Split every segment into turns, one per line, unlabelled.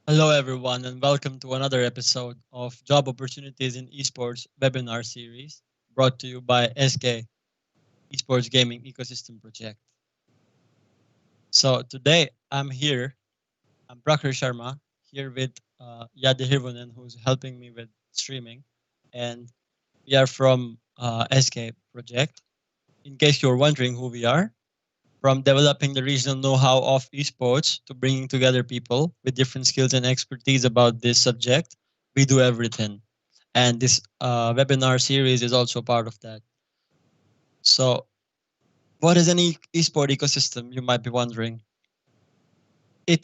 Hello, everyone, and welcome to another episode of Job Opportunities in Esports webinar series brought to you by SK Esports Gaming Ecosystem Project. So today I'm Prakhar Sharma, here with Yadi Hirvonen, who's helping me with streaming, and we are from SK Project. In case you're wondering who we are, from developing the regional know-how of esports to bringing together people with different skills and expertise about this subject, we do everything. And this webinar series is also part of that. So, what is an esport ecosystem? You might be wondering.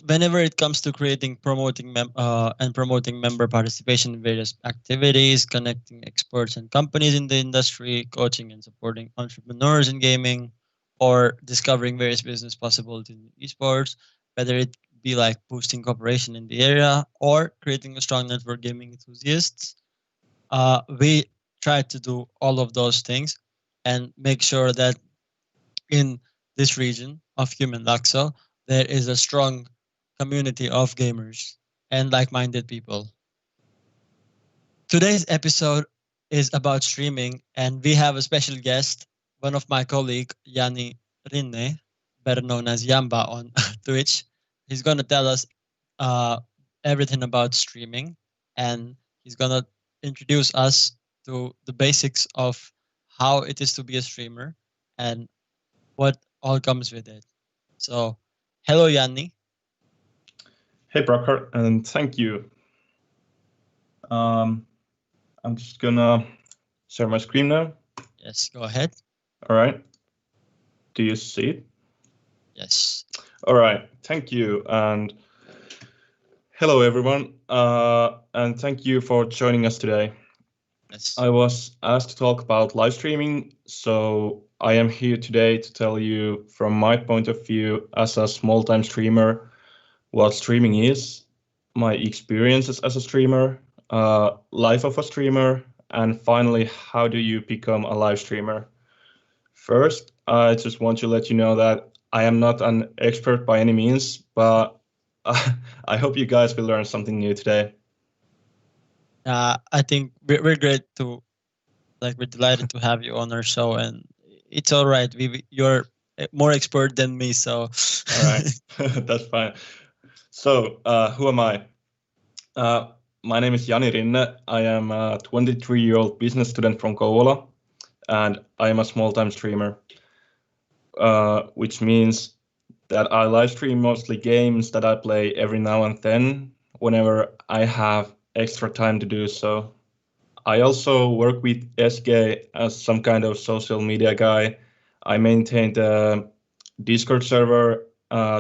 Whenever it comes to creating, promoting member participation in various activities, connecting experts and companies in the industry, coaching and supporting entrepreneurs in gaming, or discovering various business possibilities in esports, whether it be like boosting cooperation in the area or creating a strong network gaming enthusiasts, we try to do all of those things and make sure that in this region of human Laxo, there is a strong community of gamers and like-minded people. Today's episode is about streaming, and we have a special guest, one of my colleague, Jani Rinne, better known as Yambba on Twitch. He's gonna tell us uh, everything about streaming, and he's gonna introduce us to the basics of how it is to be a streamer and what all comes with it. So, hello, Yanni.
Hey, Brocker, and thank you. I'm just gonna share my screen now.
Yes, go ahead.
All right. Do you see it?
Yes.
All right. Thank you, and hello, everyone. And thank you for joining us today.
Yes.
I was asked to talk about live streaming, so I am here today to tell you from my point of view as a small-time streamer what streaming is, my experiences as a streamer, life of a streamer, and finally, how do you become a live streamer? First, I just want to let you know that I am not an expert by any means, but I hope you guys will learn something new today.
I think we're great to we're delighted to have you on our show, and it's all right. You're more expert than me, so
All right, that's fine. So, who am I? My name is Jani Rinne. I am a 23-year-old business student from Kouvola, and I am a small-time streamer, which means that I live stream mostly games that I play every now and then whenever I have extra time to do so. I also work with SK as some kind of social media guy. I maintain the Discord server,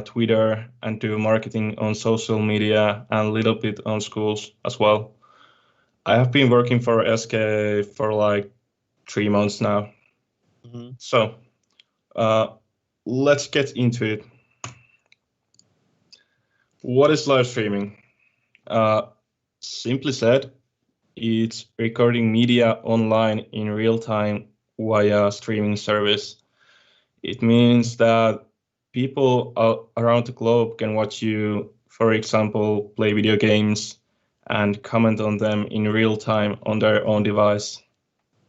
Twitter, and do marketing on social media and a little bit on schools as well. I have been working for SK for like 3 months now.
Mhm.
So let's get into it. What is live streaming? Simply said, it's recording media online in real time via streaming service. It means that people around the globe can watch you, for example, play video games and comment on them in real time on their own device,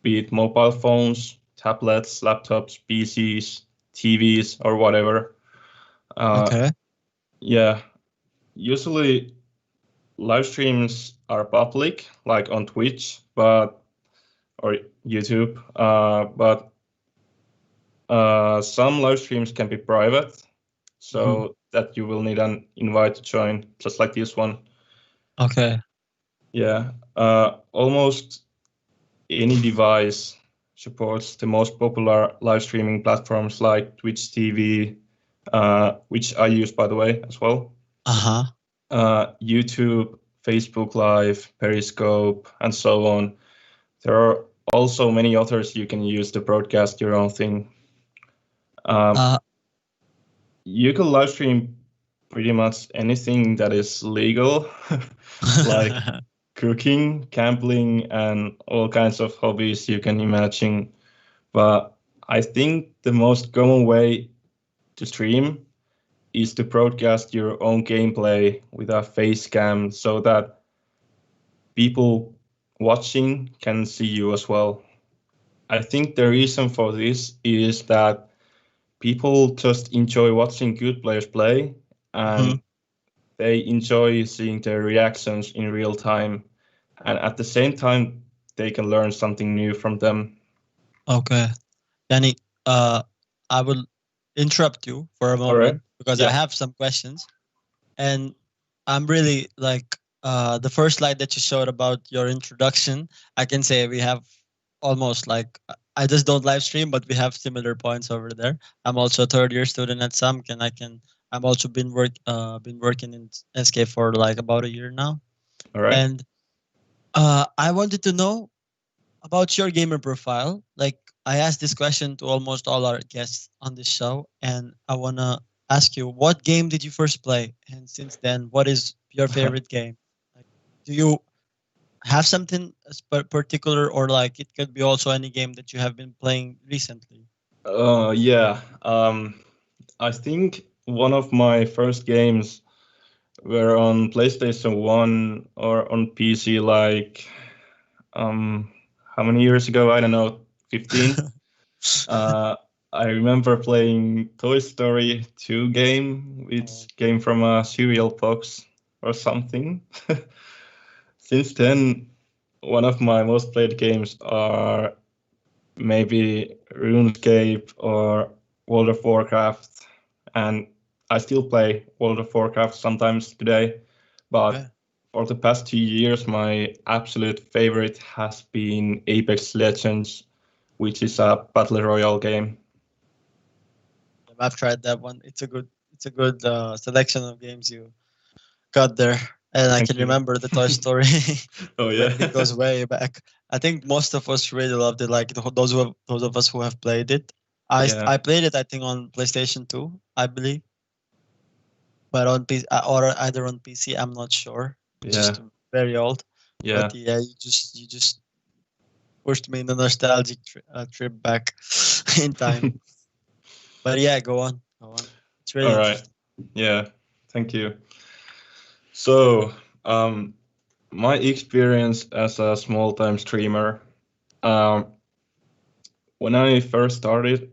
be it mobile phones, tablets, laptops, PCs, TVs, or whatever.
Okay.
Yeah, usually live streams are public, like on Twitch, or YouTube, but some live streams can be private, so that you will need an invite to join, just like this one.
Okay.
Yeah, almost any device supports the most popular live streaming platforms like Twitch TV, which I use, by the way, as well.
Uh huh.
YouTube, Facebook Live, Periscope, and so on. There are also many others you can use to broadcast your own thing.
Uh.
You can live stream pretty much anything that is legal, like cooking, gambling, and all kinds of hobbies you can imagine. But I think the most common way to stream is to broadcast your own gameplay with a face cam so that people watching can see you as well. I think the reason for this is that people just enjoy watching good players play,
Mm-hmm.
and they enjoy seeing their reactions in real time. And at the same time, they can learn something new from them.
Okay. Danny, I will interrupt you for a
All right.
moment because I
Yeah.
have some questions. And I'm really like the first slide that you showed about your introduction. I can say we have almost like I just don't live stream, but we have similar points over there. I'm also a third year student at SAMK, and I'm also been working in SK for like about a year now.
All right.
And I wanted to know about your gamer profile. Like I asked this question to almost all our guests on this show, and I wanna ask you, what game did you first play, and since then, what is your favorite game? Like, do you have something particular, or like it could be also any game that you have been playing recently?
Yeah. I think one of my first games were on PlayStation 1 or on PC, like, um, how many years ago? I don't know, 15. Uh, I remember playing Toy Story 2 game, which
Oh,
came from a cereal box or something. Since then, one of my most played games are maybe RuneScape or World of Warcraft, and I still play World of Warcraft sometimes today. But
okay.
for the past 2 years, my absolute favorite has been Apex Legends, which is a battle royale game.
I've tried that one. It's a good selection of games you got there, and I
Thank
can
you.
remember the Toy Story.
Oh yeah.
It goes way back. I think most of us really loved it. Like those of us who have played it.
Yeah.
I played it. I think on PlayStation 2, I believe, but on PC or either on PC. I'm not sure. It's
Yeah.
just very old.
Yeah.
But yeah, you just pushed me in the nostalgic trip back in time. But yeah, go on. It's really
All right.
interesting.
Yeah. Thank you. So, um, my experience as a small-time streamer, um, when I first started,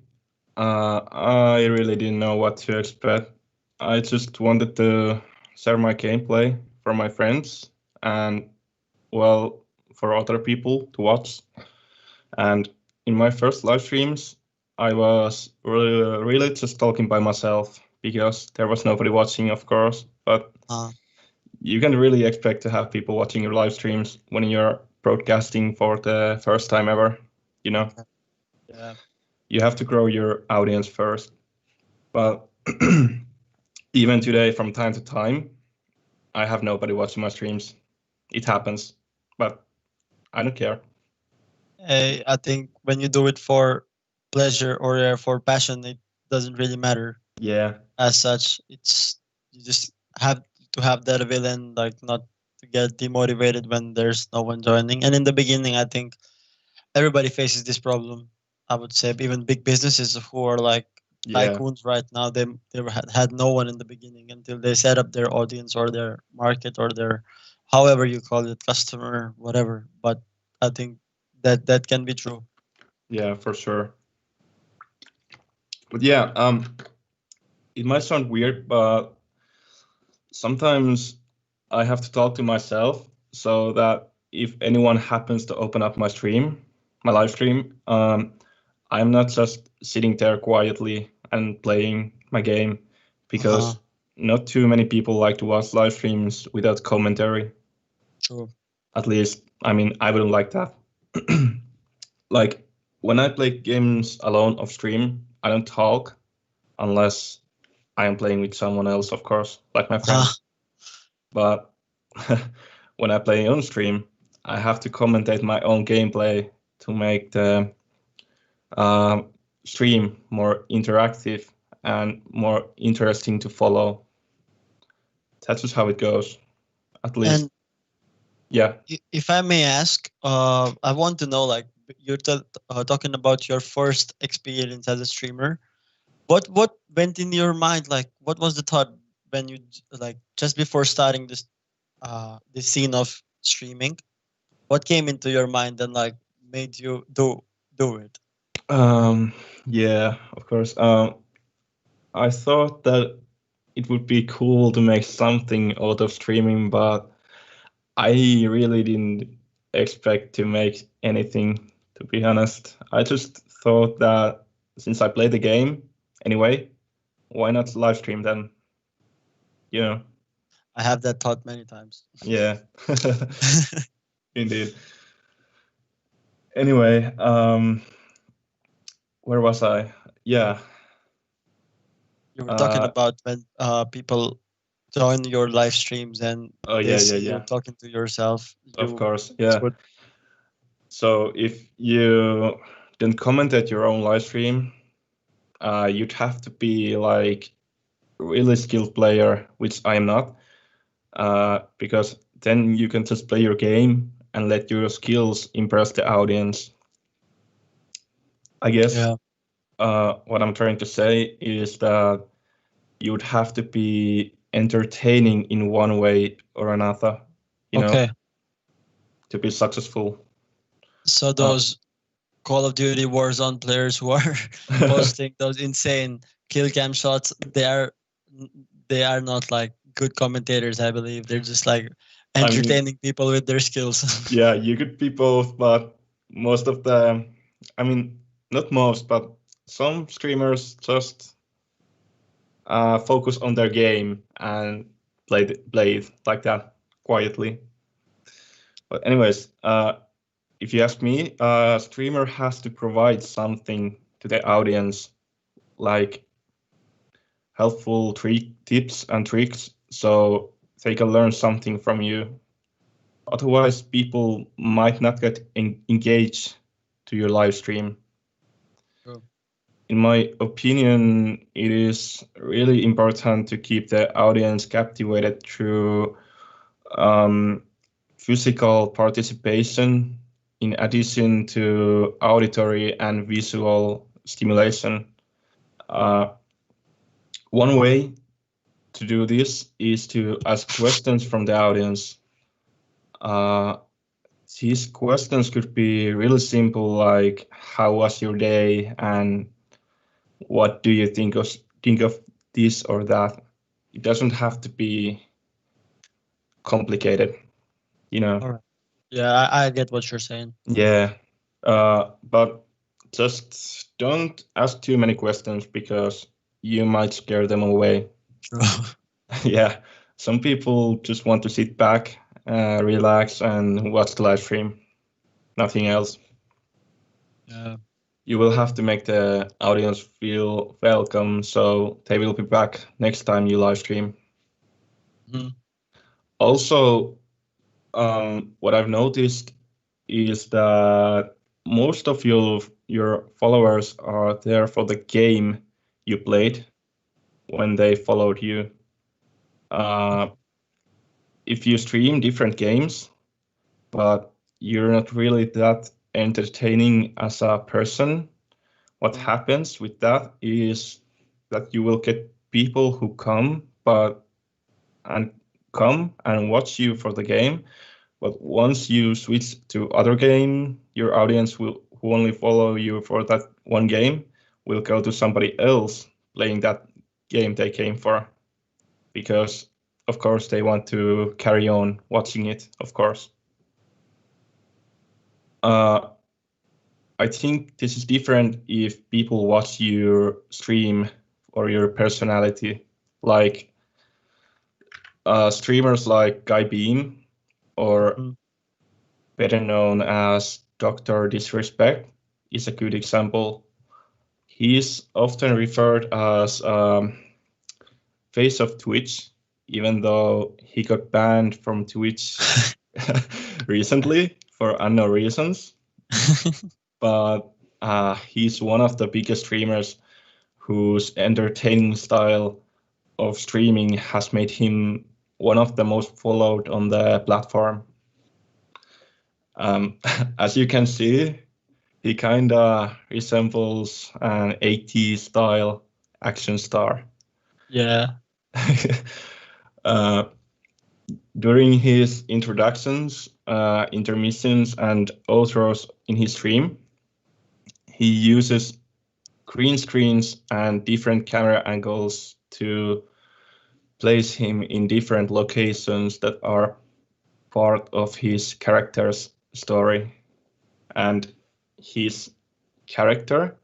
I really didn't know what to expect. I just wanted to share my gameplay for my friends and, well, for other people to watch. And in my first live streams, I was really just talking by myself because there was nobody watching, of course. But
Uh,
you can really expect to have people watching your live streams when you're broadcasting for the first time ever. You know,
okay. Yeah.
you have to grow your audience first. But even today, from time to time, I have nobody watching my streams. It happens, but I don't care.
I think when you do it for pleasure or for passion, it doesn't really matter
Yeah,
as such. It's you just have to have that will and like not to get demotivated when there's no one joining. And in the beginning, I think everybody faces this problem. I would say even big businesses who are like
yeah,
tycoons right now, they had no one in the beginning until they set up their audience or their market or their however you call it, customer, whatever. But I think that can be true.
yeah, for sure. But yeah, it might sound weird, but sometimes I have to talk to myself so that if anyone happens to open up my stream, my live stream, I'm not just sitting there quietly and playing my game
Uh-huh.
because not too many people like to watch live streams without commentary.
True.
At least, I mean, I wouldn't like that. Like when I play games alone off stream, I don't talk unless I am playing with someone else, of course, like my
Uh-huh.
friend. But when I play on stream, I have to commentate my own gameplay to make the uh, stream more interactive and more interesting to follow. That's just how it goes. At least,
And
yeah,
if I may ask, I want to know like you're talking about your first experience as a streamer. What went in your mind? Like, what was the thought when you like just before starting this scene of streaming? What came into your mind and like made you do it?
Um, yeah, of course. I thought that it would be cool to make something out of streaming, but I really didn't expect to make anything, to be honest. I just thought that since I play the game anyway, why not live stream then? You know?
I have that thought many times.
Yeah, indeed. Anyway, where was I? Yeah.
You were talking
Uh,
about when people join your live streams and
oh
they
yeah, yeah,
see you
yeah.
talking to yourself.
Of
You
course,
this
yeah.
would
So if you didn't comment at your own live stream, you'd have to be like really skilled player, which I'm not, because then you can just play your game and let your skills impress the audience. I guess
yeah.
what I'm trying to say is that you would have to be entertaining in one way or another, you know,
Okay.
to be successful.
So
Uh,
those Call of Duty Warzone players who are posting those insane kill cam shots, they are not like good commentators, I believe. They're just like
I mean,
entertaining people with their skills.
yeah, you could be both, but most of the, I mean, not most, but some streamers just focus on their game and play it like that quietly. But anyways, if you ask me, a streamer has to provide something to the audience, like helpful tips and tricks, so they can learn something from you. Otherwise, people might not get engaged to your live stream.
True.
In my opinion, it is really important to keep the audience captivated through um, physical participation in addition to auditory and visual stimulation. Uh, One way to do this is to ask questions from the audience. Uh, these questions could be really simple, like "How was your day?" and "What do you think of this or that?" It doesn't have to be complicated, you know.
All right. Yeah, I get what you're saying.
Yeah, but just don't ask too many questions because you might scare them away.
True.
Yeah, some people just want to sit back, relax, and watch the live stream. Nothing else.
Yeah.
You will have to make the audience feel welcome, so they will be back next time you live stream.
Mhm.
Also, what I've noticed is that most of your followers are there for the game you played when they followed you. Uh, if you stream different games, but you're not really that entertaining as a person, what
Mm.
happens with that is that you will get people who and come and watch you for the game. But once you switch to other game, your audience will who only follow you for that one game will go to somebody else playing that game they came for because of course they want to carry on watching it, of course. Uh, I think this is different if people watch your stream or your personality, like streamers like Guy Beam or
Mhm.
better known as Dr. Disrespect is a good example. He is often referred as face of Twitch, even though he got banned from Twitch recently for unknown reasons. But he's one of the biggest streamers whose entertaining style of streaming has made him one of the most followed on the platform. As you can see, he kinda resembles an 80s style action star.
Yeah.
uh, During his introductions, intermissions, and outros in his stream, he uses green screens and different camera angles to place him in different locations that are part of his character's story. And his character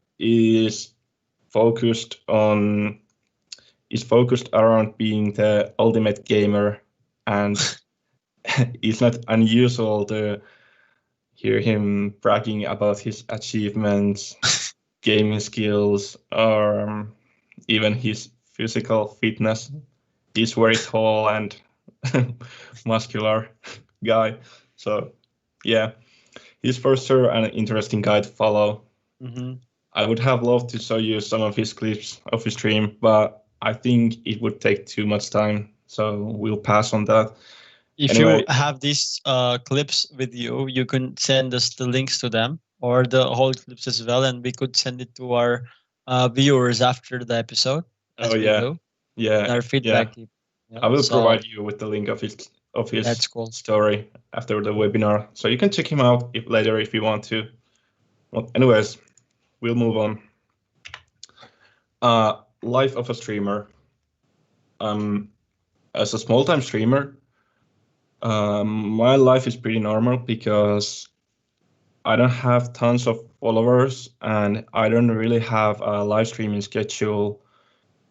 focused on is focused around being the ultimate gamer, and it's not unusual to hear him bragging about his achievements, gaming skills, or even his physical fitness. He's very tall and muscular guy. So yeah, he's for sure an interesting guy to follow.
Mm-hmm.
I would have loved to show you some of his clips of his stream, but I think it would take too much time, so we'll pass on that.
If
Anyway,
you have these clips with you, you can send us the links to them or the whole clips as well, and we could send it to our viewers after the episode, as
oh
we
yeah,
do in
yeah,
our
yeah.
feedback.
I
Yeah,
will
so
provide you with the link of his
that's cool.
story after the webinar, so you can check him out later if you want to. Well, anyways, we'll move on. Life of a streamer. As a small-time streamer, my life is pretty normal because I don't have tons of followers and I don't really have a live streaming schedule,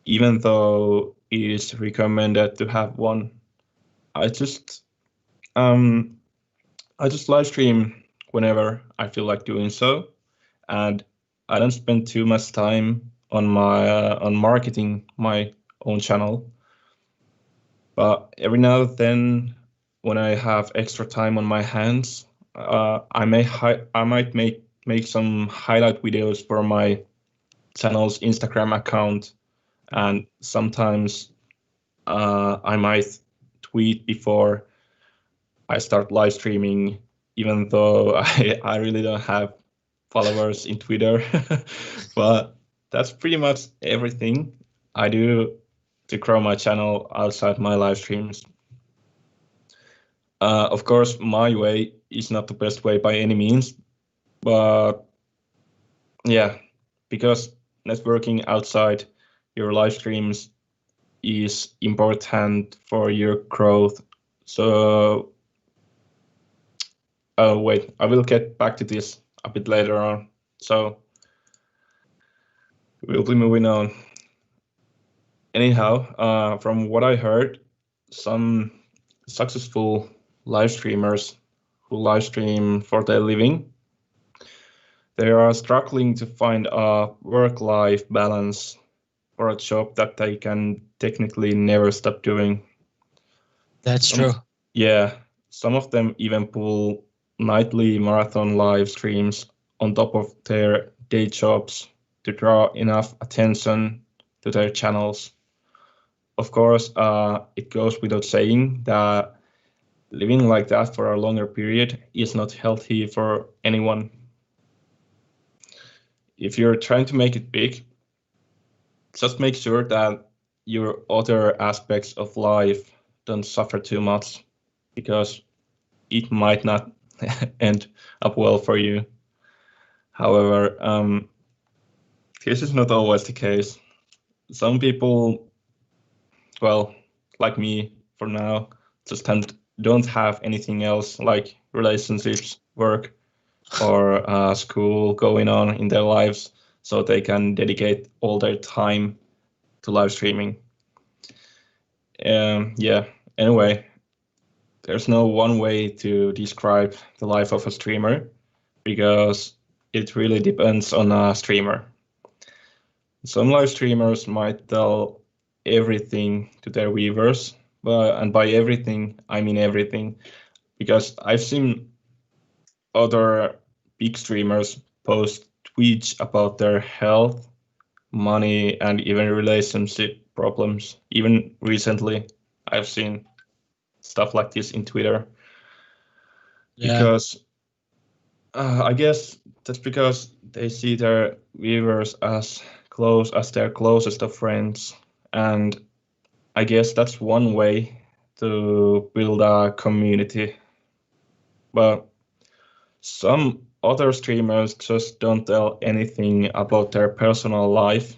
even though it is recommended to have one. I just um, I just live stream whenever I feel like doing so, and I don't spend too much time on on marketing my own channel. But every now and then, when I have extra time on my hands, I might make some highlight videos for my channel's Instagram account, and sometimes I might tweet before I start live streaming, even though I really don't have followers in Twitter. But that's pretty much everything I do to grow my channel outside my live streams. Of course, my way is not the best way by any means, but yeah, because networking outside your live streams is important for your growth. So, oh wait, I will get back to this a bit later on. So, we'll be moving on. Anyhow, from what I heard, some successful live streamers who live stream for their living, they are struggling to find a work-life balance for a job that they can technically never stop doing.
That's
Some,
true.
yeah, some of them even pull nightly marathon live streams on top of their day jobs to draw enough attention to their channels. Of course, it goes without saying that living like that for a longer period is not healthy for anyone. If you're trying to make it big, just make sure that your other aspects of life don't suffer too much, because it might not end up well for you. However, this is not always the case. Some people, well, like me for now, just don't have anything else like relationships, work, or school going on in their lives, so they can dedicate all their time to live streaming. Yeah, anyway, there's no one way to describe the life of a streamer because it really depends on a streamer. Some live streamers might tell everything to their viewers, and by everything, I mean everything, because I've seen other big streamers post tweets about their health, money, and even relationship problems. Even recently, I've seen stuff like this in Twitter.
Yeah.
Because I guess that's because they see their viewers as close as their closest of friends. And I guess that's one way to build a community. But some other streamers just don't tell anything about their personal life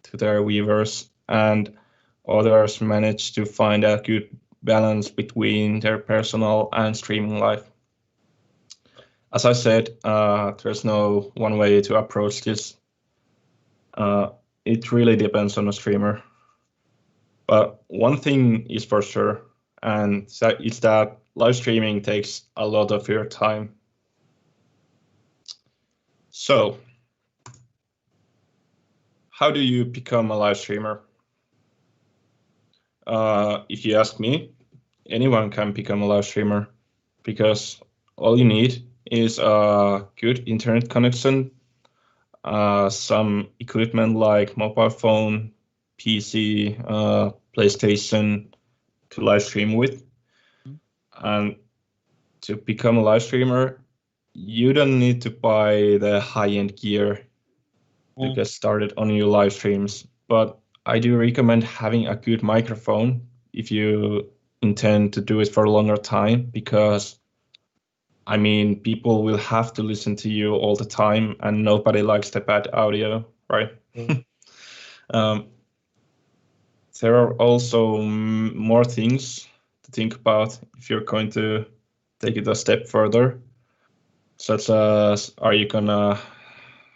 to their viewers, and others manage to find a good balance between their personal and streaming life. As I said, there's no one way to approach this. It really depends on the streamer. But one thing is for sure, and it's that live streaming takes a lot of your time. So, how do you become a live streamer? If you ask me, anyone can become a live streamer because all you need is a good internet connection, some equipment like mobile phone, PC, PlayStation to live stream with. And to become a live streamer, you don't need to buy the high-end gear to get started on your live streams. But I do recommend having a good microphone if you intend to do it for a longer time, because I mean, people will have to listen to you all the time, and nobody likes the bad audio, right? There are also more things to think about if you're going to take it a step further, such as, are you gonna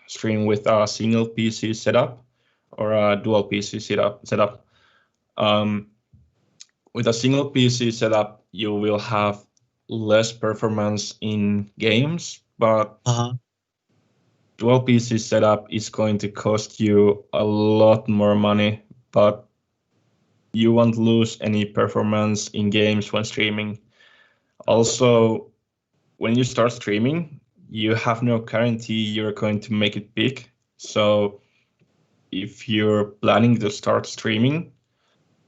stream with a single PC setup or a dual PC setup? With a single PC setup, you will have less performance in games, but dual PC setup is going to cost you a lot more money, but you won't lose any performance in games when streaming. Also, when you start streaming, you have no guarantee you're going to make it big. So if you're planning to start streaming,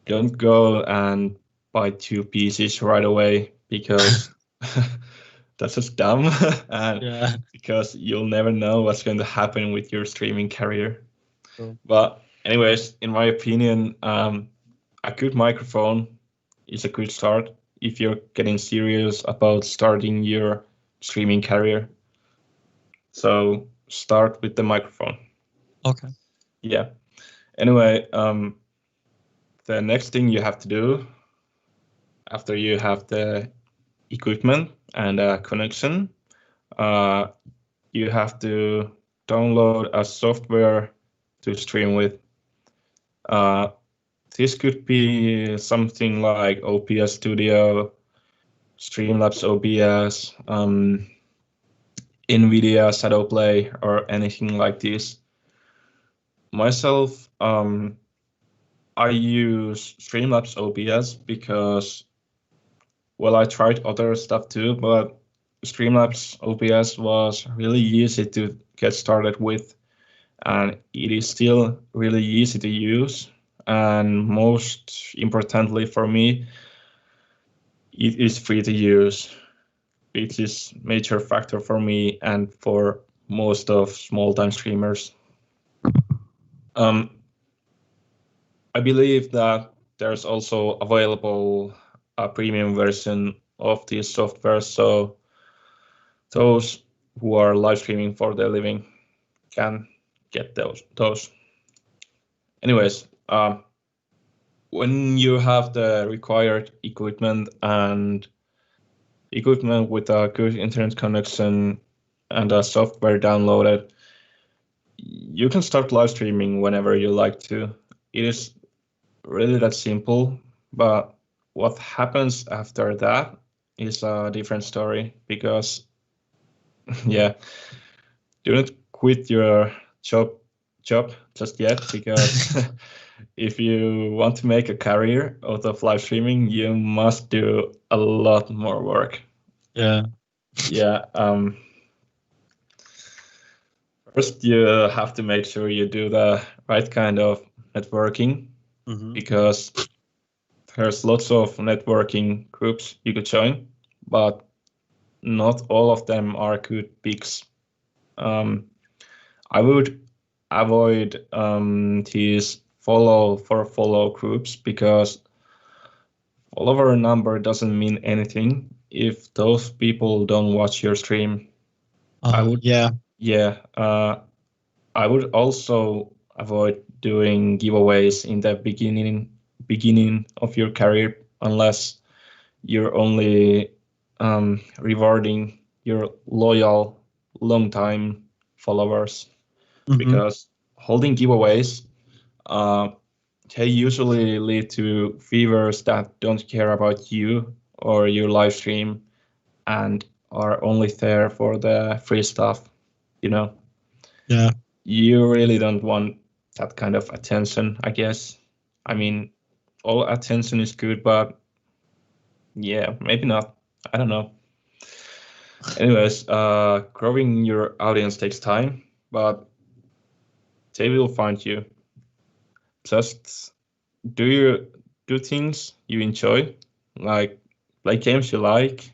don't go and buy 2 PCs right away, because that's just dumb. And because you'll never know what's going to happen with your streaming career. But anyways, in my opinion, a good microphone is a good start if you're getting serious about starting your streaming career. So start with the microphone.
Okay.
Yeah. Anyway, the next thing you have to do after you have the equipment and a connection, you have to download a software to stream with. This could be something like OBS Studio, Streamlabs OBS, NVIDIA Shadowplay, or anything like this. Myself, I use Streamlabs OBS because, well, I tried other stuff too, but Streamlabs OBS was really easy to get started with, and it is still really easy to use. And most importantly for me, it is free to use, which is major factor for me and for most of small-time streamers. I believe that there's also available a premium version of this software, so those who are live streaming for their living can get those. Anyways, when you have the required equipment and equipment with a good internet connection and a software downloaded, you can start live streaming whenever you like to. It is really that simple, but what happens after that is a different story, because yeah, do not quit your job just yet, because if you want to make a career out of live streaming, you must do a lot more work.
Yeah.
First, you have to make sure you do the right kind of networking, because there's lots of networking groups you could join, but not all of them are good peaks. I would avoid these follow groups, because follower number doesn't mean anything if those people don't watch your stream.
Yeah.
Yeah, I would also avoid doing giveaways in the beginning of your career, unless you're only rewarding your loyal, long-time followers. Because holding giveaways, they usually lead to viewers that don't care about you or your live stream and are only there for the free stuff, you know.
Yeah.
You really don't want that kind of attention, I guess. I mean, all attention is good, but yeah, maybe not. I don't know. Anyways, growing your audience takes time, but they will find you. Just do things you enjoy, like play games you like,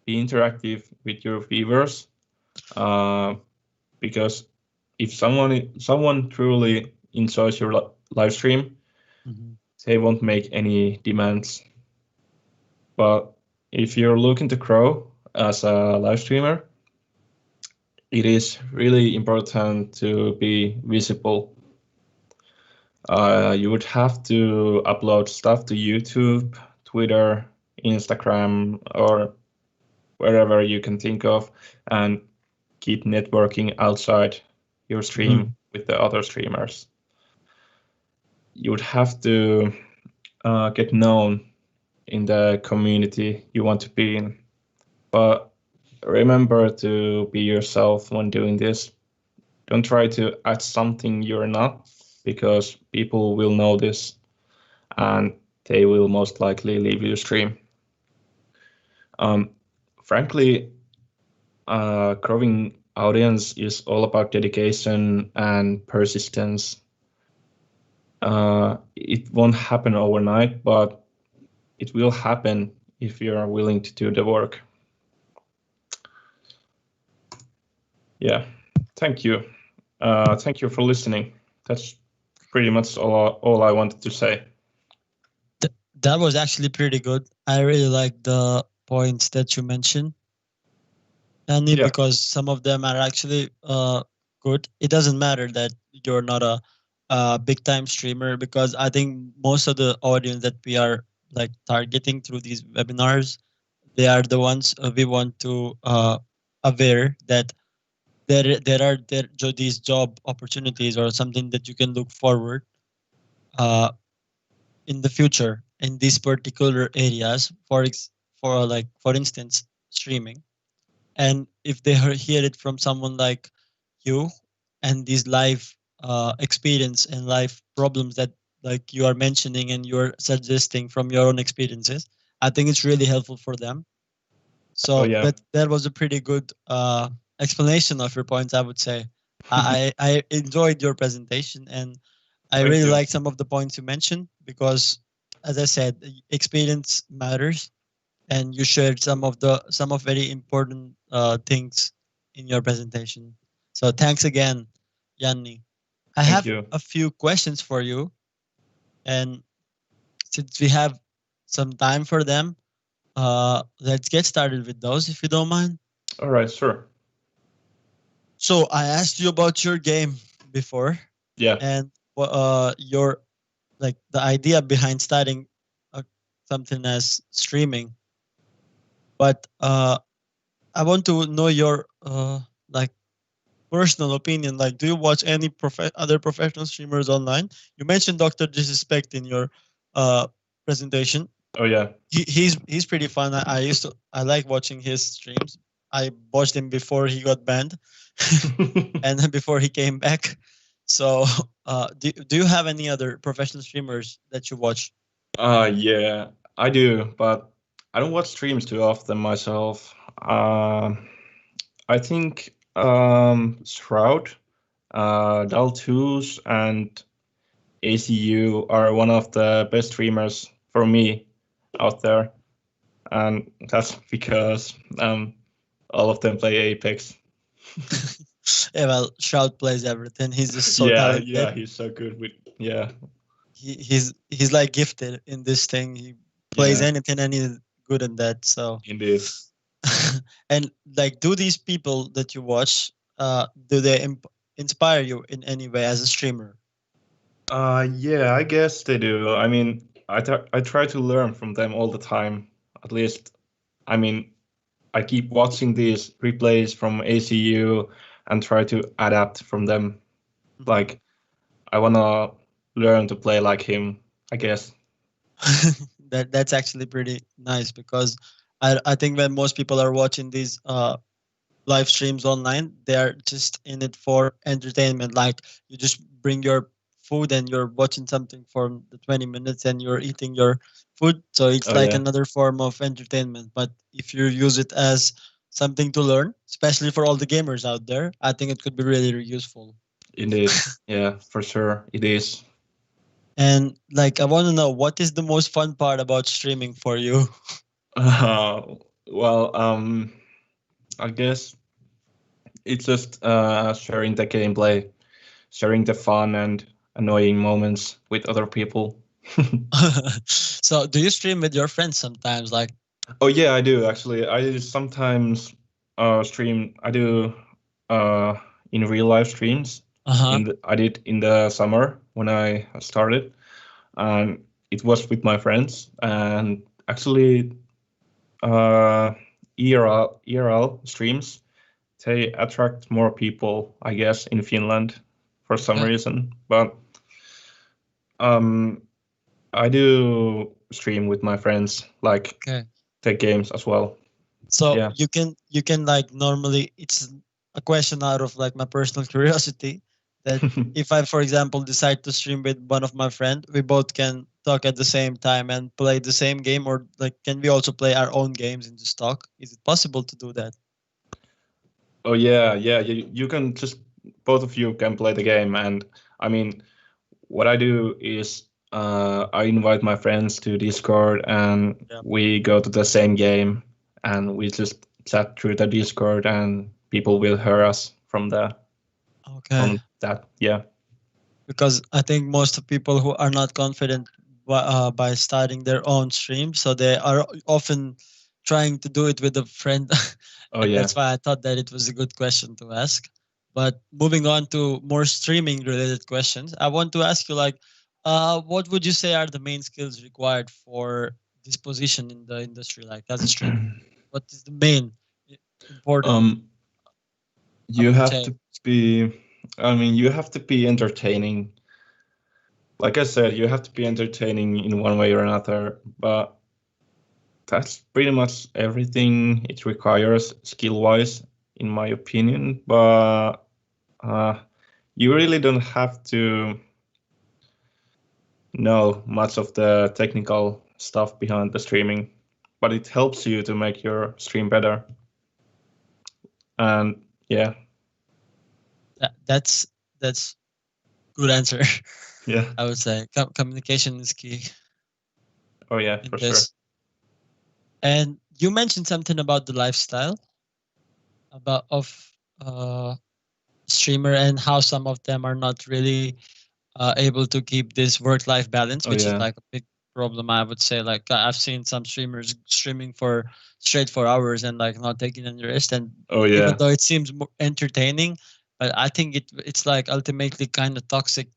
be interactive with your viewers, because if someone truly enjoys your live stream, they won't make any demands. But if you're looking to grow as a live streamer, it is really important to be visible. You would have to upload stuff to YouTube, Twitter, Instagram, or wherever you can think of, and keep networking outside your stream with the other streamers. You would have to get known in the community you want to be in. But remember to be yourself when doing this. Don't try to add something you're not, because people will notice and they will most likely leave your stream. Frankly, growing audience is all about dedication and persistence. It won't happen overnight, but it will happen if you are willing to do the work. Yeah, thank you. Thank you for listening. That's pretty much all I wanted to say.
That was actually pretty good. I really like the points that you mentioned, Jani, because some of them are actually good. It doesn't matter that you're not a big time streamer, because I think most of the audience that we are like targeting through these webinars, they are the ones we want to aware that there are these job opportunities or something that you can look forward in the future in these particular areas, for instance streaming. And if they hear it from someone like you, and these live experience and life problems that like you are mentioning and you're suggesting from your own experiences, I think it's really helpful for them. So that was a pretty good explanation of your points, I would say. I enjoyed your presentation, and I really like some of the points you mentioned, because as I said, experience matters, and you shared some of very important things in your presentation. So thanks again, Yanni. I have a few questions for you, and since we have some time for them, let's get started with those, if you don't mind.
All right, sure.
So I asked you about your game before.
Yeah.
And your like the idea behind starting something as streaming. But I want to know your like personal opinion. Like, do you watch any other professional streamers online? You mentioned Dr. Disrespect in your presentation.
Oh yeah.
He's pretty fun. I like watching his streams. I watched him before he got banned, and then before he came back. So, do you have any other professional streamers that you watch?
Yeah, I do, but I don't watch streams too often myself. I think Shroud, Daltus, and ACU are one of the best streamers for me out there, and that's because all of them play Apex.
Yeah, well, Shroud plays everything. He's just so
Yeah,
talented.
yeah, he's so good with yeah,
He's like gifted in this thing. He plays
yeah,
anything and he's good in that. So
indeed.
and like, do these people that you watch, do they inspire you in any way as a streamer?
Yeah, I guess they do. I mean, I try to learn from them all the time. At least, I mean, I keep watching these replays from ACU and try to adapt from them.
Mhm.
Like, I wanna learn to play like him, I guess.
That's actually pretty nice because I think when most people are watching these live streams online, they are just in it for entertainment. Like, you just bring your food and you're watching something for the 20 minutes and you're eating your food. So it's
Oh
like
yeah,
another form of entertainment. But if you use it as something to learn, especially for all the gamers out there, I think it could be really useful.
indeed. Yeah, for sure, it is.
And like, I want to know, what is the most fun part about streaming for you?
Well, I guess it's just sharing the gameplay, sharing the fun and annoying moments with other people.
So do you stream with your friends sometimes? Like,
Oh yeah, I do actually. I sometimes stream. I do uh, in real life streams.
uh-huh.
I did in the summer when I started, and it was with my friends. And actually, ERL streams, they attract more people, I guess, in Finland for some
Okay.
reason. But um, I do stream with my friends, like
Okay.
take games as well.
So
Yeah.
you can like, normally it's a question out of like my personal curiosity, that if I, for example, decide to stream with one of my friend, we both can talk at the same time and play the same game, or like, can we also play our own games in just talk? Is it possible to do that?
Oh yeah, yeah. You can just both of you can play the game, and I mean, what I do is I invite my friends to Discord, and
Yeah.
we go to the same game, and we just chat through the Discord, and people will hear us
Okay.
from that. Yeah.
Because I think most of people who are not confident by starting their own stream, so they are often trying to do it with a friend,
Oh
and
yeah.
that's why I thought that it was a good question to ask. But moving on to more streaming related questions, I want to ask you, like, what would you say are the main skills required for this position in the industry, like as a streamer? What is the main important,
um,
I
you
would
have
say?
to be. I mean, you have to be entertaining. Like I said, you have to be entertaining in one way or another, but that's pretty much everything it requires skill wise, in my opinion. But uh, you really don't have to know much of the technical stuff behind the streaming, but it helps you to make your stream better. And yeah,
That's good answer.
yeah,
I would say communication is key
oh yeah,
in
for sure.
this. And you mentioned something about the lifestyle about of uh, streamer, and how some of them are not really able to keep this work-life balance,
Oh
which is
yeah,
like a big problem. I would say, like, I've seen some streamers streaming for straight 4 hours and like not taking any rest, and
oh
even
yeah,
though it seems more entertaining, but I think it's like ultimately kind of toxic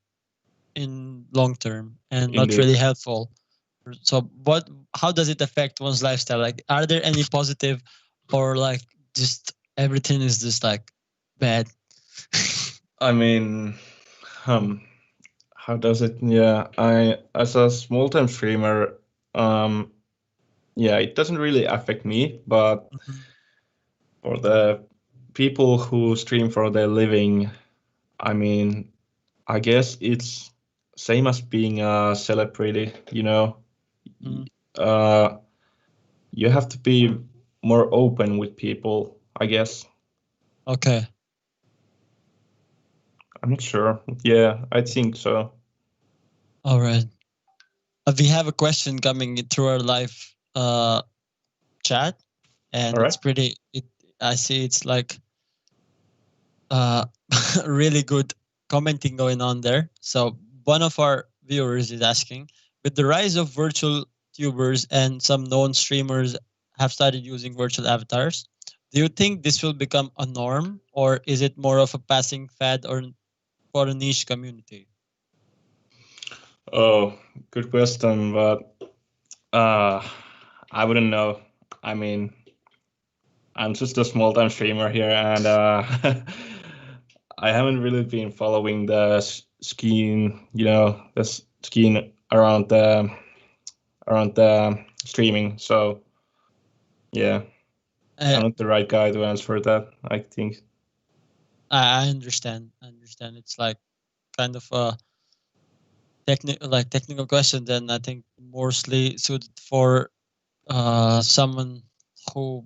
in long term and not
indeed.
really helpful. So how does it affect one's lifestyle? Like, are there any positive, or like just everything is just like bad?
I mean, um, how does it? Yeah, I as a small time streamer, um, yeah, it doesn't really affect me, but
Mhm.
for the people who stream for their living, I mean, I guess it's same as being a celebrity, you know.
Mhm.
Uh, you have to be more open with people, I guess.
Okay.
I'm not sure. Yeah, I think so.
All right. We have a question coming in through our live chat,
All
and
right.
it's pretty. I see it's like, uh, really good commenting going on there. So one of our viewers is asking, with the rise of virtual tubers and some known streamers have started using virtual avatars, do you think this will become a norm, or is it more of a passing fad or for a niche community?
Oh, good question, but I wouldn't know. I mean, I'm just a small time streamer here, and I haven't really been following the scheme, the scheme around the streaming. So yeah, I'm
Uh,
not the right guy to answer that, I think.
I understand. I understand. It's like kind of a technical question. Then I think mostly suited for someone who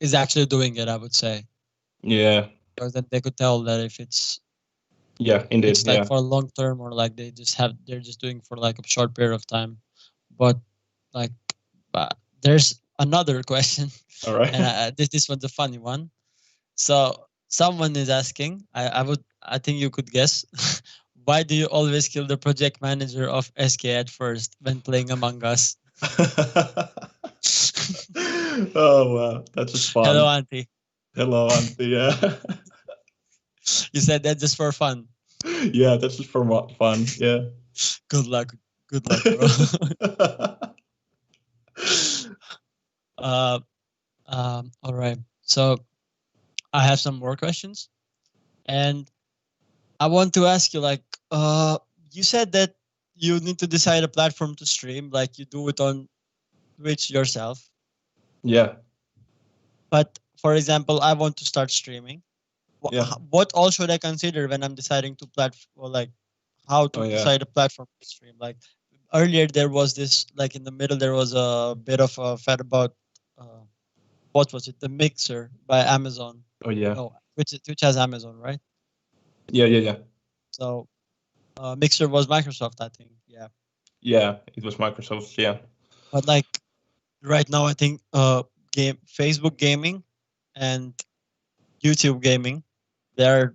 is actually doing it. I would say,
Yeah,
because then they could tell that if it's
yeah, indeed,
like
yeah.
for a long term, or like they're just doing for like a short period of time. But like, there's another question,
All right.
and this one's a funny one. So someone is asking, I think you could guess, why do you always kill the project manager of SK at first when playing Among Us?
Oh wow, that's just
Hello,
fun.
Auntie.
Hello, Auntie. Yeah,
You said that just for fun.
yeah, that's just for fun. Yeah.
Good luck. Good luck, bro. uh, all right. So I have some more questions, and I want to ask you, like, you said that you need to decide a platform to stream, like you do it on Twitch yourself.
Yeah,
But for example, I want to start streaming.
yeah.
What all should I consider when I'm deciding to platform, or like how
Oh
to
yeah.
decide a platform to stream? Like earlier, there was this, like in the middle, there was a bit of a fad about uh, what was it? The Mixer by Amazon.
Oh yeah.
No, which has Amazon, right?
Yeah, yeah, yeah.
So Mixer was Microsoft, I think. Yeah,
Yeah, it was Microsoft. Yeah.
but like right now, I think Facebook gaming and YouTube gaming, they're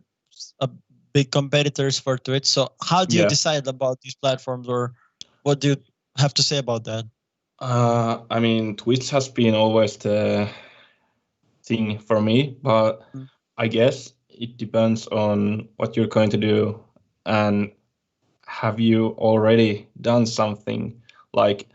a big competitors for Twitch. So how do you
Yeah.
decide about these platforms, or what do you have to say about that?
I mean, Twitch has been always the thing for me, but
Mm.
I guess it depends on what you're going to do and have you already done something. Like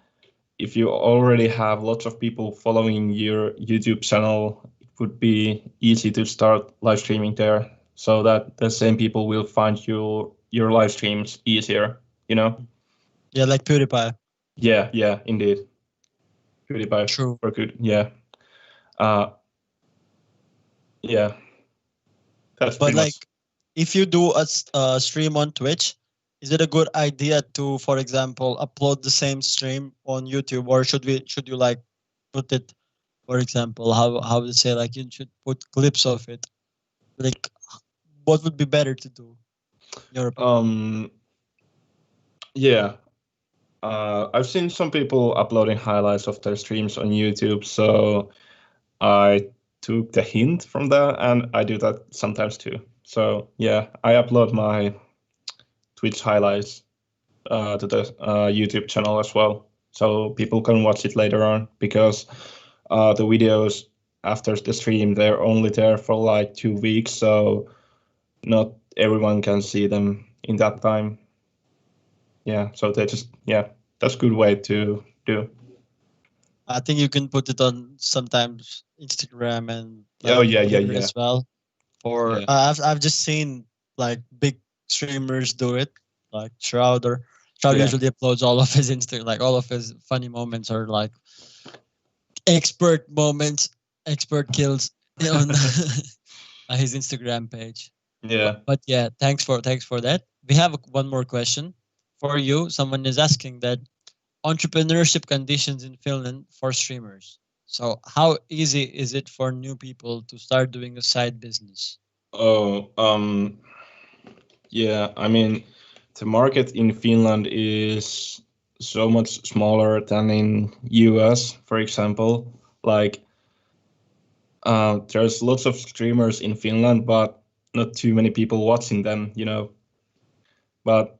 if you already have lots of people following your YouTube channel, it would be easy to start live streaming there so that the same people will find your live streams easier, you know?
Yeah, like PewDiePie.
Yeah, yeah, indeed. PewDiePie
True.
for good. Yeah. Uh yeah, that's
But
pretty
like,
much.
if you do a stream on Twitch, is it a good idea to, for example, upload the same stream on YouTube, or should you like put it, for example, how to say, like you should put clips of it? Like, what would be better to do, in your opinion?
Yeah. I've seen some people uploading highlights of their streams on YouTube, so I took the hint from that, and I do that sometimes too. So yeah, I upload my Twitch highlights to the YouTube channel as well, so people can watch it later on. Because the videos after the stream, they're only there for like 2 weeks, so not everyone can see them in that time. Yeah, so they just that's a good way to do.
I think you can put it on sometimes Instagram and
Oh
like
yeah, yeah,
Twitter
yeah,
as well. For
yeah,
I've just seen like big streamers do it, like Shrouder. Shroud
yeah,
usually uploads all of his like all of his funny moments, or like expert moments, expert kills on his Instagram page.
yeah.
But yeah, thanks for that. We have one more question for you. Someone is asking that entrepreneurship conditions in Finland for streamers. So how easy is it for new people to start doing a side business?
Oh, yeah. I mean, the market in Finland is so much smaller than in US, for example. Like, there's lots of streamers in Finland, but not too many people watching them, you know. But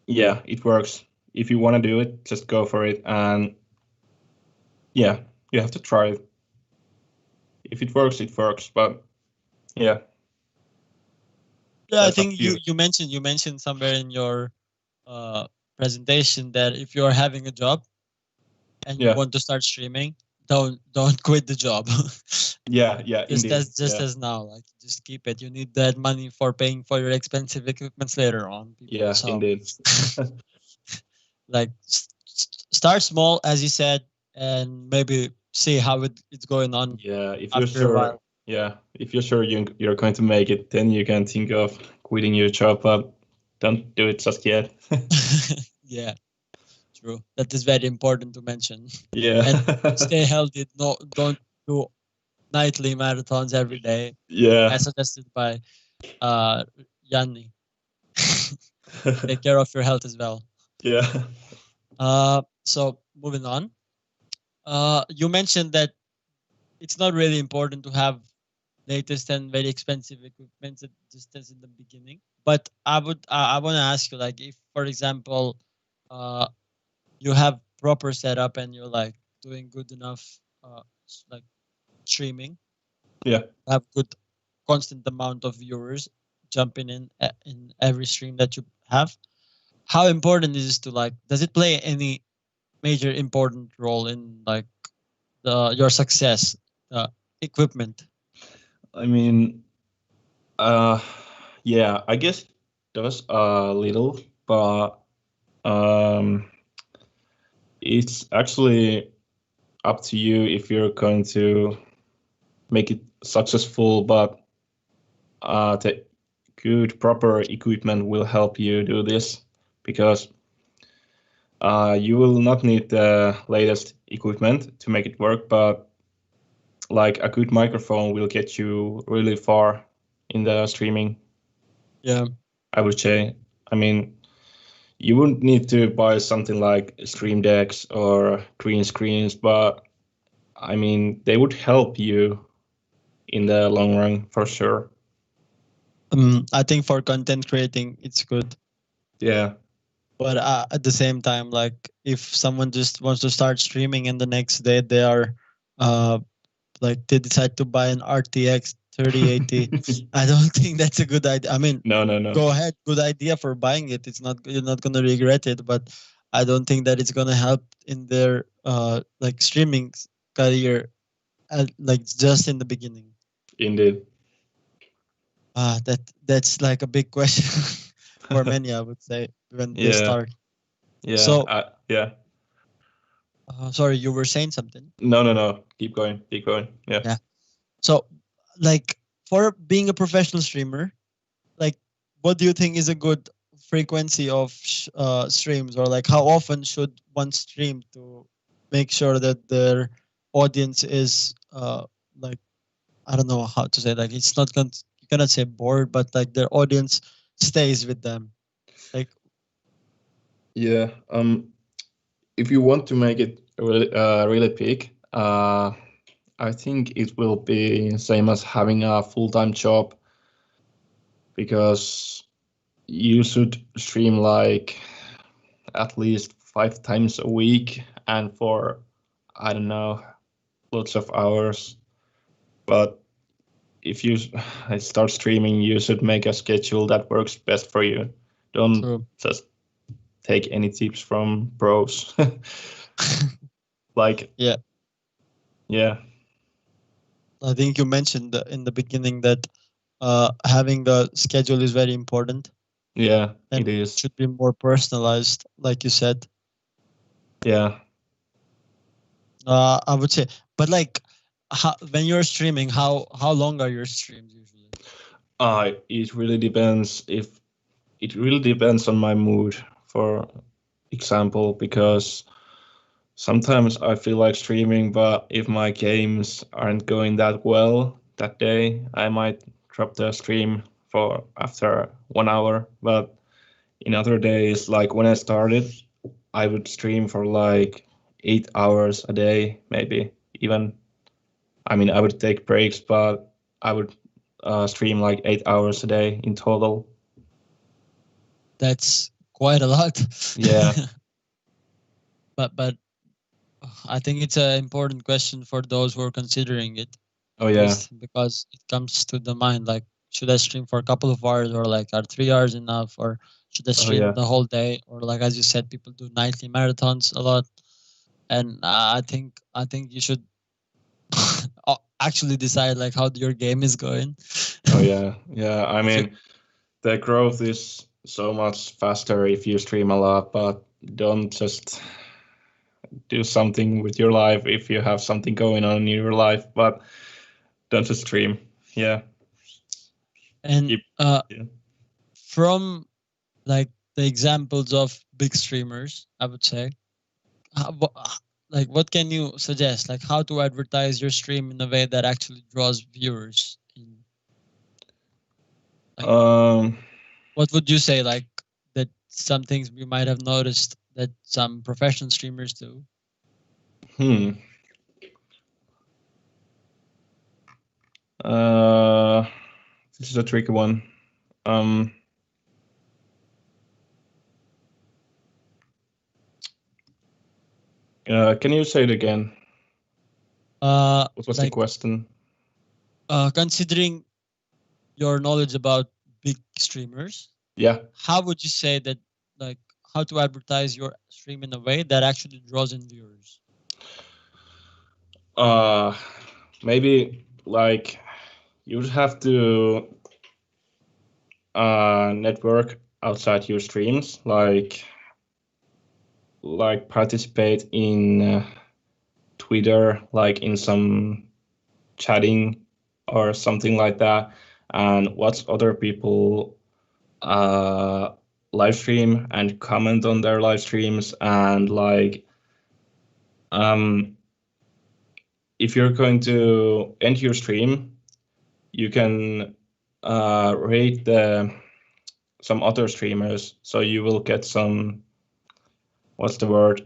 yeah, it works. If you want to do it, just go for it. And yeah, you have to try it. If it works, it works. But yeah,
Yeah, I
that's up
think
to you.
you mentioned somewhere in your presentation that if you're having a job and you
Yeah,
want to start streaming, don't quit the job.
yeah, indeed.
Just
Yeah,
as now, like just keep it. You need that money for paying for your expensive equipments later on, people.
yeah,
So
indeed.
like start small, as you said, and maybe see how it's going on
Yeah, if you're
after a
sure,
while.
yeah, if you're sure you're going to make it, then you can think of quitting your job, but don't do it just yet.
Yeah, true. That is very important to mention.
Yeah.
And stay healthy. No, don't do nightly marathons every day,
Yeah.
as suggested by Jani. Take care of your health as well.
Yeah.
So moving on. You mentioned that it's not really important to have latest and very expensive equipment just as in the beginning. But I want to ask you, like, if for example, uh, you have proper setup and you're like doing good enough, like streaming,
Yeah.
have good constant amount of viewers jumping in every stream that you have. How important is it to like? Does it play any major important role in like your success, equipment?
I mean, uh, yeah, I guess it does a little, but um, it's actually up to you if you're going to make it successful, but the good, proper equipment will help you do this because you will not need the latest equipment to make it work, but like a good microphone will get you really far in the streaming,
Yeah.
I would say. I mean, you wouldn't need to buy something like stream decks or green screens, but I mean, they would help you in the long run for sure.
I think for content creating, it's good.
Yeah.
But at the same time, like if someone just wants to start streaming and the next day they are, uh, like they decide to buy an RTX 3080, I don't think that's a good idea. I mean,
No.
go ahead, good idea for buying it. It's not you're not gonna regret it, but I don't think that it's gonna help in their like streaming career, like just in the beginning.
Indeed.
That's like a big question for many, I would say, when they
Yeah.
start.
Yeah.
So,
Yeah.
sorry, you were saying something.
No. Keep going. Keep going. Yeah.
Yeah. So, like, for being a professional streamer, like, what do you think is a good frequency of streams, or like how often should one stream to make sure that their audience is like, I don't know how to say, like it's not going you cannot say bored, but like their audience stays with them. Like,
Yeah. If you want to make it really big, I think it will be same as having a full-time job because you should stream like at least 5 times a week and for I don't know lots of hours. But if you start streaming, you should make a schedule that works best for you. Don't
true.
just take any tips from pros. Like,
Yeah,
yeah,
I think you mentioned in the beginning that having a schedule is very important
yeah,
and
it
it
is.
should be more personalized, like you said.
Yeah.
I would say, but like, when you're streaming, how long are your streams usually?
It really depends if it really depends on my mood, for example, because sometimes I feel like streaming, but if my games aren't going that well that day, I might drop the stream for after 1 hour. But in other days, like when I started, I would stream for like 8 hours a day, maybe even. I mean, I would take breaks, but I would stream like 8 hours a day in total.
That's quite a lot.
Yeah.
but I think it's an important question for those who are considering it.
Oh
At
yeah.
least because it comes to the mind, like, should I stream for a couple of hours, or like are 3 hours enough, or should I
Oh
stream
yeah.
the whole day, or like as you said, people do nightly marathons a lot, and I think you should actually decide like how your game is going.
Oh yeah. Yeah. I
If you
mean, the growth is so much faster if you stream a lot, but don't just do something with your life if you have something going on in your life, but don't just stream. Yeah.
and
Keep, yeah.
from like the examples of big streamers, I would say, like what can you suggest, like how to advertise your stream in a way that actually draws viewers in, like,
Um.
what would you say, like, that some things we might have noticed that some professional streamers do?
Hmm. Uh. This is a tricky one. Um. Can you say it again? What was the
Like,
question?
considering your knowledge about big streamers,
Yeah.
how would you say that, like, how to advertise your stream in a way that actually draws in viewers?
Uh. Maybe like you would have to network outside your streams, like participate in Twitter, like in some chatting or something like that, and watch other people live stream and comment on their live streams, and like if you're going to end your stream, you can rate some other streamers, so you will get some, what's the word,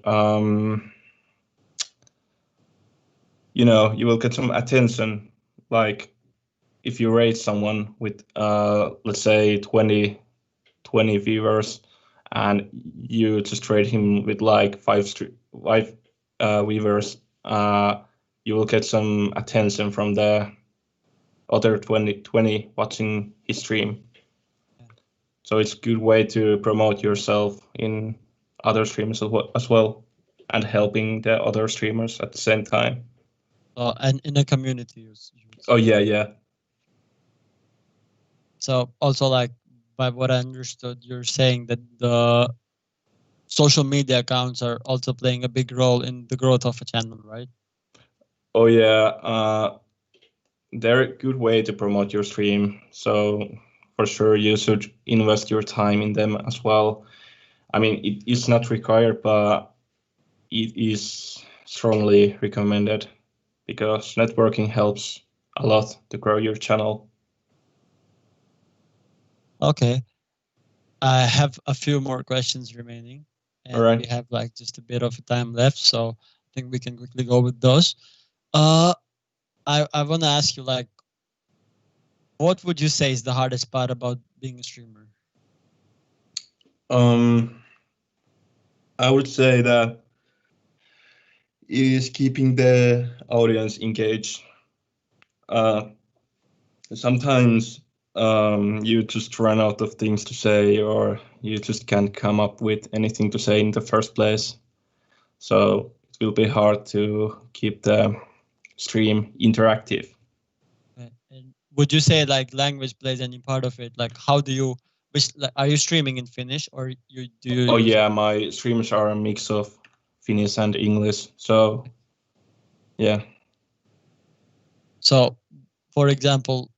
you will get some attention, like if you rate someone with let's say 20 viewers, and you just rate him with like five viewers, you will get some attention from the other 20 watching his stream.
Yeah.
So it's a good way to promote yourself in other streamers as well, and helping the other streamers at the same time.
And in a community, you would say.
Oh yeah, yeah.
So also, like, by what I understood, you're saying that the social media accounts are also playing a big role in the growth of a channel, right?
Oh yeah. They're a good way to promote your stream. So for sure, you should invest your time in them as well. I mean, it is not required, but it is strongly recommended because networking helps a lot to grow your channel.
Okay. I have a few more questions remaining,
All
and
right.
we have like just a bit of time left, so I think we can quickly go with those. Uh, I want to ask you, like, what would you say is the hardest part about being a streamer?
I would say that is keeping the audience engaged. Sometimes you just run out of things to say, or you just can't come up with anything to say in the first place. So it will be hard to keep the stream interactive.
And would you say like language plays any part of it? Like, how do you, like, are you streaming in Finnish, or do you
Oh
use
yeah, my streams are a mix of Finnish and English. So yeah.
So, for example,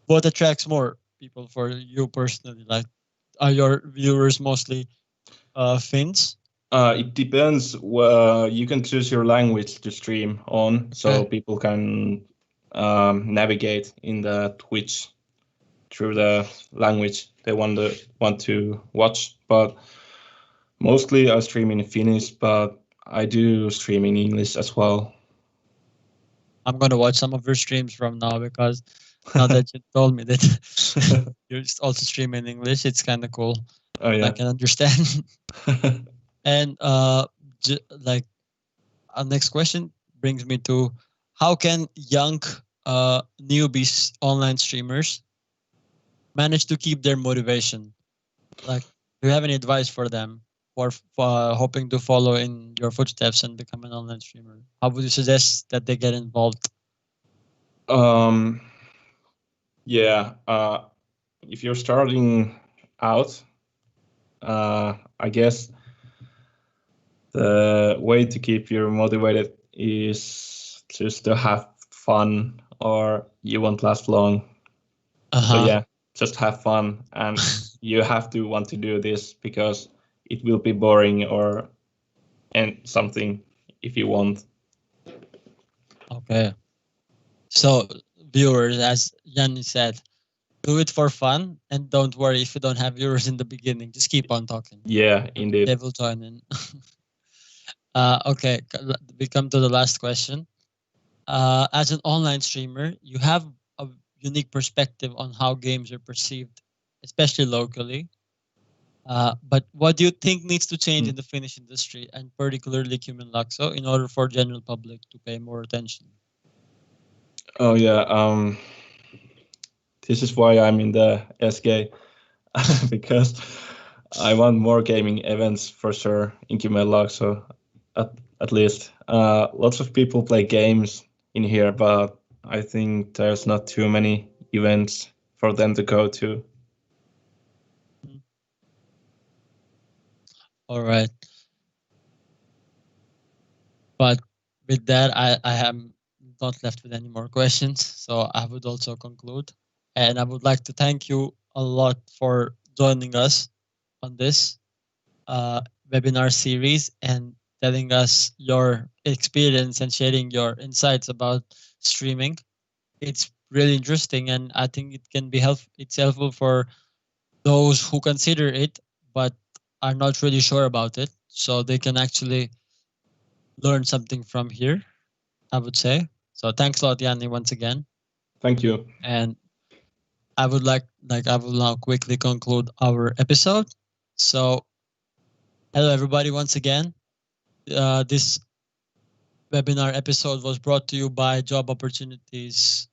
what attracts more people for you personally? Like, are your viewers mostly Finns?
It depends. You can choose your language to stream on, so
Okay.
people can navigate in the Twitch through the language they want to watch. But mostly I stream in Finnish, but I do stream in English as well.
I'm gonna watch some of your streams from now because now that you told me that you're also streaming in English, it's kind of cool.
Oh
I
yeah.
can understand. And like our next question brings me to how can young newbies online streamers manage to keep their motivation? Like, do you have any advice for them for hoping to follow in your footsteps and become an online streamer? How would you suggest that they get involved?
um, yeah. If you're starting out, I guess the way to keep you motivated is just to have fun, or you won't last long.
Uh
So
huh.
yeah, just have fun, and you have to want to do this because it will be boring or and something if you want.
Okay. So, viewers, as Yanni said, do it for fun and don't worry if you don't have viewers in the beginning. Just keep on talking.
Yeah,
They
indeed.
will join in. Okay, we come to the last question. As an online streamer, you have a unique perspective on how games are perceived, especially locally. But what do you think needs to change in
Hmm.
the Finnish industry and particularly Kymen Laakso in order for general public to pay more attention?
Oh yeah. This is why I'm in the SK because I want more gaming events for sure in Kymenlaak. So at least lots of people play games in here, but I think there's not too many events for them to go to.
Mm. All right. But with that, I am not left with any more questions. So I would also conclude. And I would like to thank you a lot for joining us on this uh, webinar series and telling us your experience and sharing your insights about streaming. It's really interesting, and I think it can be it's helpful for those who consider it but are not really sure about it, so they can actually learn something from here, I would say. So thanks a lot, Yanni, once again.
Thank you.
And I will now quickly conclude our episode. So hello everybody once again. This webinar episode was brought to you by Job Opportunities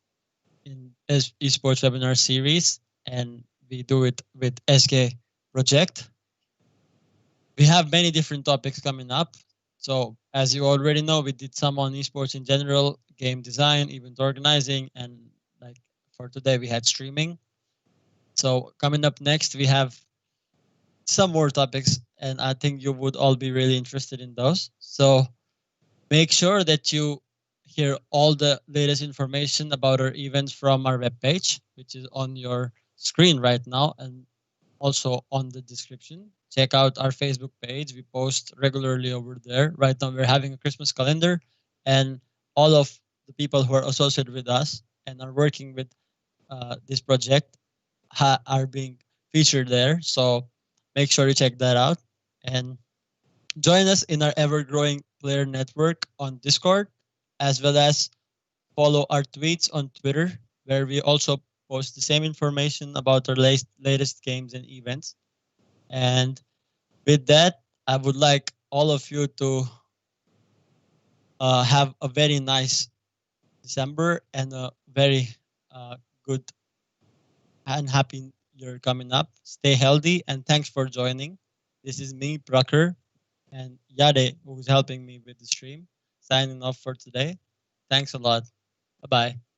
in eSports webinar series, and we do it with SK Project. We have many different topics coming up. So as you already know, we did some on esports in general, game design, event organizing, and like for today we had streaming. So coming up next, we have some more topics, and I think you would all be really interested in those. So make sure that you hear all the latest information about our events from our webpage, which is on your screen right now and also on the description. Check out our Facebook page. We post regularly over there. Right now, we're having a Christmas calendar, and all of the people who are associated with us and are working with this project are being featured there. So make sure you check that out and join us in our ever growing player network on Discord, as well as follow our tweets on Twitter, where we also post the same information about our latest games and events. And with that, I would like all of you to have a very nice December and a very good and happy year coming up. Stay healthy and thanks for joining. This is me, Prakhar, and Yade, who's helping me with the stream, signing off for today. Thanks a lot. Bye bye.